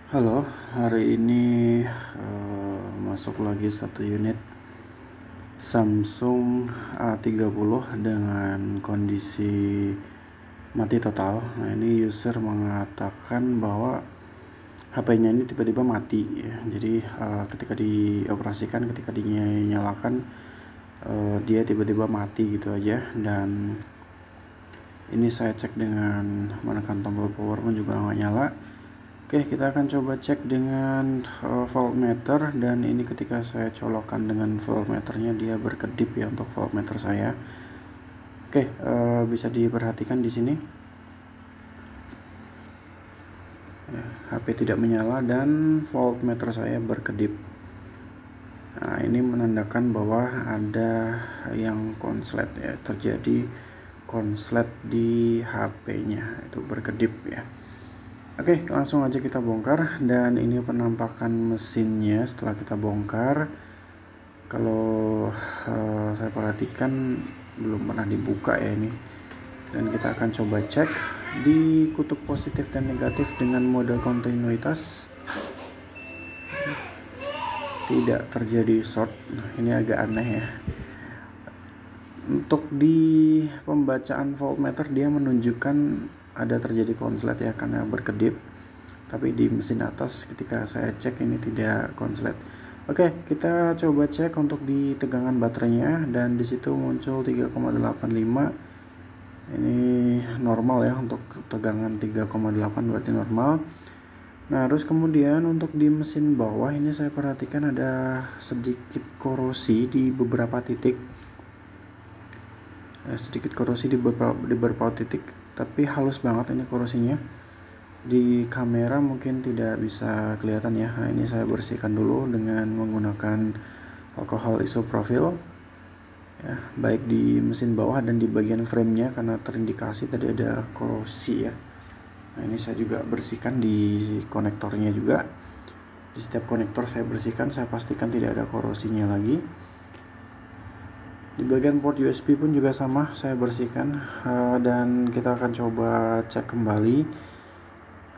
Halo, hari ini masuk lagi satu unit Samsung A30 dengan kondisi mati total. Nah, ini user mengatakan bahwa HP-nya ini tiba-tiba mati ya. Jadi ketika dioperasikan, ketika dinyalakan, dia tiba-tiba mati gitu aja. Dan ini saya cek dengan menekan tombol power pun juga nggak nyala. Oke, kita akan coba cek dengan voltmeter, dan ini ketika saya colokkan dengan voltmeternya dia berkedip ya untuk voltmeter saya. Oke, bisa diperhatikan di sini ya, HP tidak menyala dan voltmeter saya berkedip. Nah, ini menandakan bahwa ada yang konslet ya, terjadi konslet di HP-nya, itu berkedip ya. Oke, langsung aja kita bongkar, dan ini penampakan mesinnya setelah kita bongkar. Kalau saya perhatikan belum pernah dibuka ya ini, dan kita akan coba cek di kutub positif dan negatif dengan mode kontinuitas. Tidak terjadi short. Nah, ini agak aneh ya. Untuk di pembacaan voltmeter dia menunjukkan ada terjadi konslet ya karena berkedip, tapi di mesin atas ketika saya cek ini tidak konslet. Oke, kita coba cek untuk di tegangan baterainya, dan disitu muncul 3,85. Ini normal ya, untuk tegangan 3,8 berarti normal. Nah, terus kemudian untuk di mesin bawah ini saya perhatikan ada sedikit korosi di beberapa titik. Sedikit korosi di beberapa titik, tapi halus banget ini korosinya. Di kamera mungkin tidak bisa kelihatan ya. Nah, ini saya bersihkan dulu dengan menggunakan alkohol isopropyl ya, baik di mesin bawah dan di bagian framenya karena terindikasi tadi ada korosi ya. Nah, ini saya juga bersihkan di konektornya juga. Di setiap konektor saya bersihkan, saya pastikan tidak ada korosinya lagi. Di bagian port USB pun juga sama, saya bersihkan. Dan kita akan coba cek kembali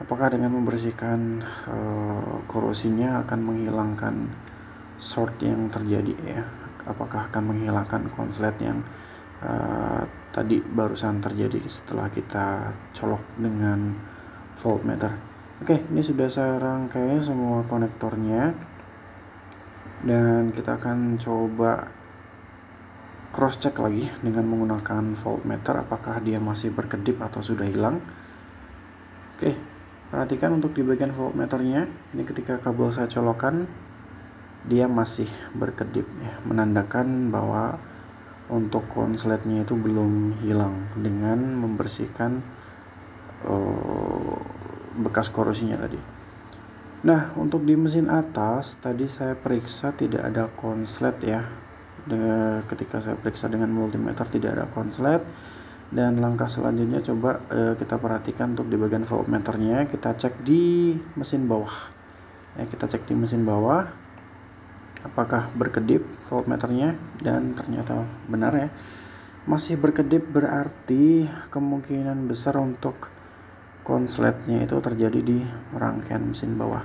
apakah dengan membersihkan korosinya akan menghilangkan short yang terjadi ya, apakah akan menghilangkan konslet yang tadi barusan terjadi setelah kita colok dengan voltmeter. Oke, ini sudah saya rangkai semua konektornya, dan kita akan coba cross check lagi dengan menggunakan voltmeter apakah dia masih berkedip atau sudah hilang. Oke, perhatikan untuk di bagian voltmeternya, ini ketika kabel saya colokkan dia masih berkedip ya, menandakan bahwa untuk konsletnya itu belum hilang dengan membersihkan bekas korosinya tadi. Nah, untuk di mesin atas tadi saya periksa tidak ada konslet ya. Ketika saya periksa dengan multimeter tidak ada konslet. Dan langkah selanjutnya coba kita perhatikan untuk di bagian voltmeternya, kita cek di mesin bawah ya, kita cek di mesin bawah apakah berkedip voltmeternya, dan ternyata benar ya, masih berkedip. Berarti kemungkinan besar untuk konsletnya itu terjadi di rangkaian mesin bawah.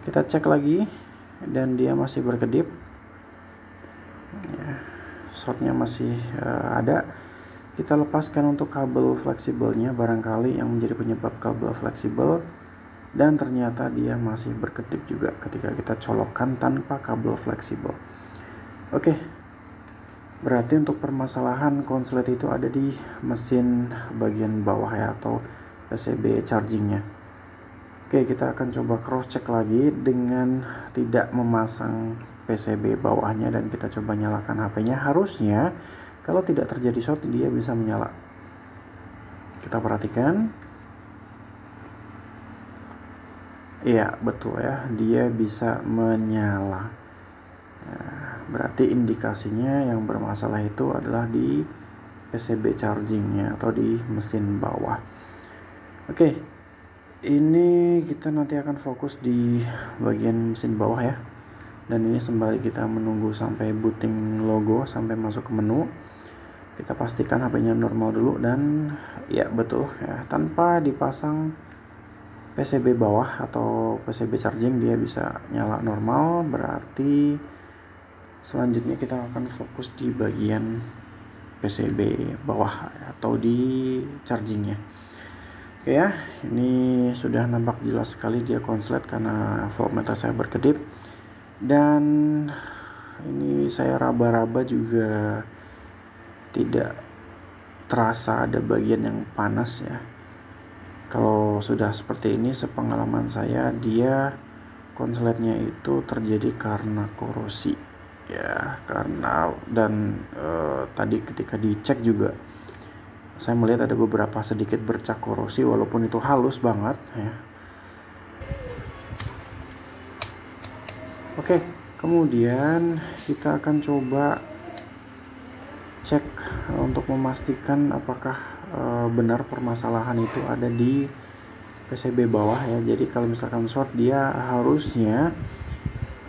Kita cek lagi dan dia masih berkedip ya, shortnya masih ada. Kita lepaskan untuk kabel fleksibelnya, barangkali yang menjadi penyebab kabel fleksibel, dan ternyata dia masih berkedip juga ketika kita colokkan tanpa kabel fleksibel. Oke, berarti untuk permasalahan konslet itu ada di mesin bagian bawah ya, atau PCB chargingnya. Oke, kita akan coba cross check lagi dengan tidak memasang PCB bawahnya, dan kita coba nyalakan HP-nya. Harusnya kalau tidak terjadi short dia bisa menyala. Kita perhatikan. Iya, betul ya, dia bisa menyala. Nah, berarti indikasinya yang bermasalah itu adalah di PCB chargingnya atau di mesin bawah. Oke, ini kita nanti akan fokus di bagian mesin bawah ya. Dan ini sembari kita menunggu sampai booting logo, sampai masuk ke menu, kita pastikan HP-nya normal dulu. Dan ya betul ya, tanpa dipasang PCB bawah atau PCB charging dia bisa nyala normal, berarti selanjutnya kita akan fokus di bagian PCB bawah atau di chargingnya. Oke ya, ini sudah nampak jelas sekali dia konslet karena voltmeter saya berkedip, dan ini saya raba-raba juga tidak terasa ada bagian yang panas ya. Kalau sudah seperti ini, sepengalaman saya dia konsletnya itu terjadi karena korosi ya, karena tadi ketika dicek juga saya melihat ada beberapa sedikit bercak korosi walaupun itu halus banget ya. Oke, kemudian kita akan coba cek untuk memastikan apakah benar permasalahan itu ada di PCB bawah ya. Jadi kalau misalkan short, dia harusnya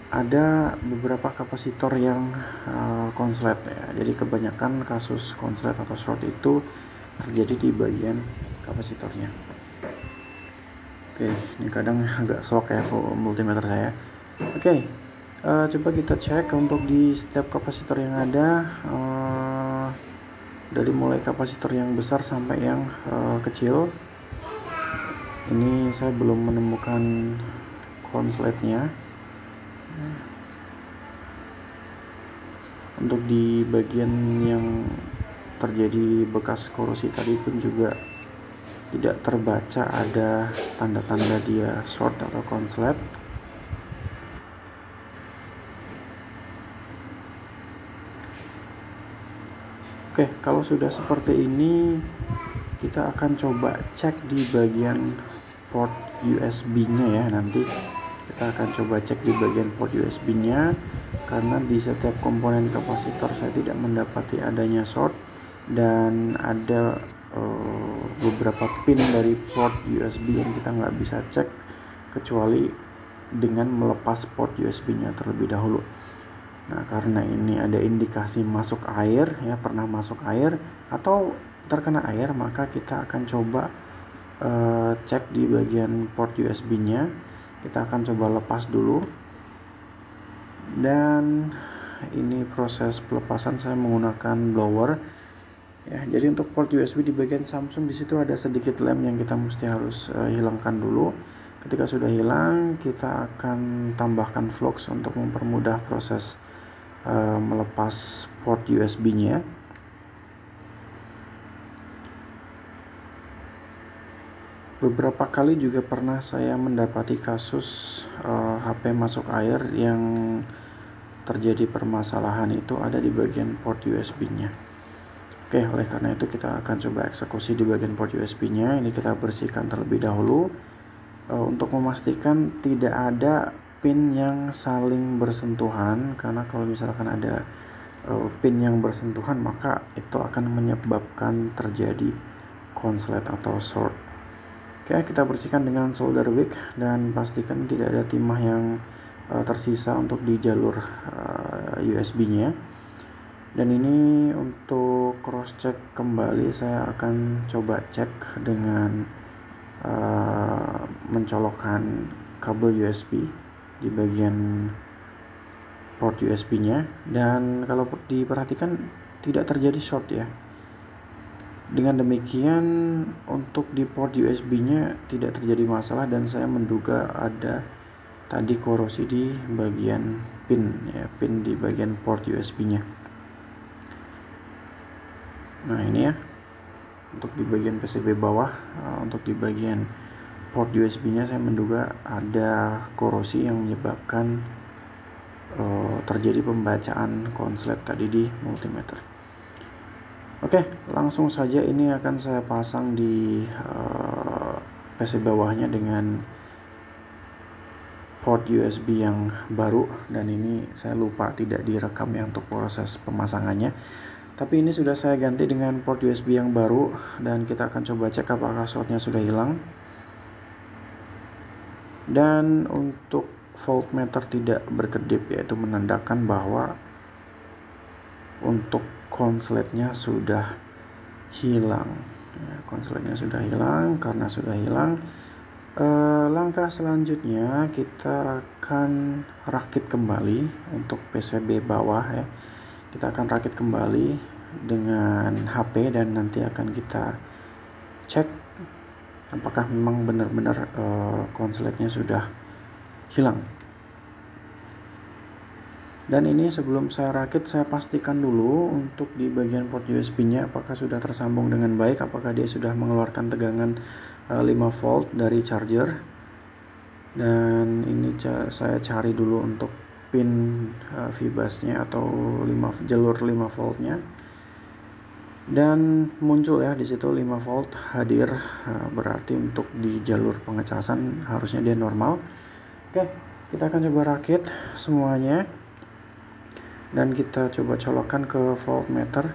ada beberapa kapasitor yang konslet ya. Jadi kebanyakan kasus konslet atau short itu terjadi di bagian kapasitornya. Oke, ini kadang agak shock ya multimeter saya. Oke, coba kita cek untuk di setiap kapasitor yang ada, dari mulai kapasitor yang besar sampai yang kecil. Ini saya belum menemukan konsletnya. Untuk di bagian yang terjadi bekas korosi tadi pun juga tidak terbaca ada tanda-tanda dia short atau konslet. Oke, kalau sudah seperti ini, kita akan coba cek di bagian port USB-nya ya. Nanti kita akan coba cek di bagian port USB-nya, karena di setiap komponen kapasitor saya tidak mendapati adanya short, dan ada beberapa pin dari port USB yang kita nggak bisa cek kecuali dengan melepas port USB-nya terlebih dahulu. Nah, karena ini ada indikasi masuk air ya, pernah masuk air atau terkena air, maka kita akan coba cek di bagian port USB-nya. Kita akan coba lepas dulu, dan ini proses pelepasan saya menggunakan blower ya. Jadi untuk port USB di bagian Samsung, di situ ada sedikit lem yang kita mesti harus hilangkan dulu. Ketika sudah hilang, kita akan tambahkan flux untuk mempermudah proses melepas port USB-nya. Beberapa kali juga pernah saya mendapati kasus HP masuk air yang terjadi permasalahan itu ada di bagian port USB-nya. Oke, oleh karena itu kita akan coba eksekusi di bagian port USB-nya. Ini kita bersihkan terlebih dahulu untuk memastikan tidak ada pin yang saling bersentuhan, karena kalau misalkan ada pin yang bersentuhan, maka itu akan menyebabkan terjadi konslet atau short. Oke, kita bersihkan dengan solder wick dan pastikan tidak ada timah yang tersisa untuk di jalur USB-nya. Dan ini untuk cross check kembali, saya akan coba cek dengan mencolokkan kabel USB di bagian port USB-nya, dan kalau diperhatikan tidak terjadi short ya. Dengan demikian untuk di port USB-nya tidak terjadi masalah, dan saya menduga ada tadi korosi di bagian pin ya, pin di bagian port USB-nya. Nah, ini ya untuk di bagian PCB bawah. Untuk di bagian port USB-nya saya menduga ada korosi yang menyebabkan terjadi pembacaan konslet tadi di multimeter. Oke, langsung saja ini akan saya pasang di PC bawahnya dengan port USB yang baru, dan ini saya lupa tidak direkam ya untuk proses pemasangannya. Tapi ini sudah saya ganti dengan port USB yang baru, dan kita akan coba cek apakah shortnya sudah hilang. Dan untuk voltmeter tidak berkedip, yaitu menandakan bahwa untuk konsletnya sudah hilang ya, konsletnya sudah hilang. Karena sudah hilang, Langkah selanjutnya kita akan rakit kembali untuk PCB bawah ya. Kita akan rakit kembali dengan HP dan nanti akan kita cek apakah memang benar-benar konsletnya sudah hilang. Dan ini sebelum saya rakit, saya pastikan dulu untuk di bagian port USB-nya apakah sudah tersambung dengan baik, apakah dia sudah mengeluarkan tegangan 5 volt dari charger. Dan ini saya cari dulu untuk pin VBus-nya atau jalur 5 voltnya. Dan muncul ya di situ 5 volt hadir, berarti untuk di jalur pengecasan harusnya dia normal. Oke, kita akan coba rakit semuanya. Dan kita coba colokkan ke voltmeter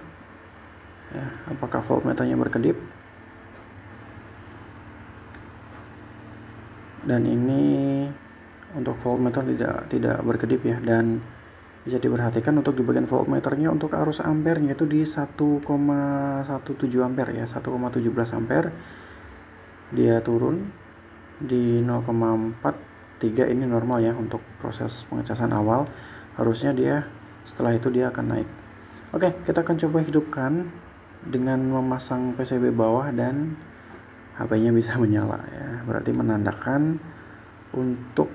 ya, apakah voltmeternya berkedip. Dan ini untuk voltmeter tidak berkedip ya, dan bisa diperhatikan untuk di bagian voltmeternya untuk arus ampernya itu di 1,17 ampere ya, 1,17 ampere. Dia turun di 0,43, ini normal ya untuk proses pengecasan awal. Harusnya dia setelah itu dia akan naik. Oke, kita akan coba hidupkan dengan memasang PCB bawah dan HP-nya bisa menyala ya. Berarti menandakan untuk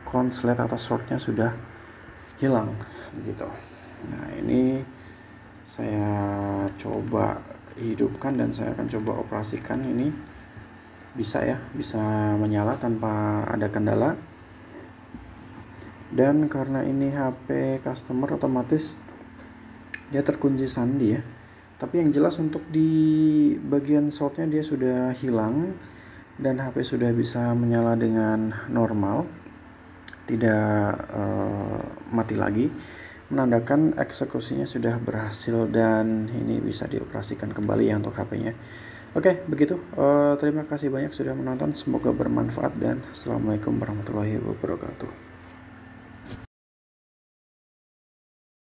konslet atau shortnya sudah hilang gitu. Nah, ini saya coba hidupkan dan saya akan coba operasikan. Ini bisa ya, bisa menyala tanpa ada kendala. Dan karena ini HP customer, otomatis dia terkunci sandi ya. Tapi yang jelas untuk di bagian shortnya dia sudah hilang dan HP sudah bisa menyala dengan normal, tidak mati lagi, menandakan eksekusinya sudah berhasil dan ini bisa dioperasikan kembali ya untuk HP-nya. Oke, begitu. Terima kasih banyak sudah menonton, semoga bermanfaat dan assalamualaikum warahmatullahi wabarakatuh.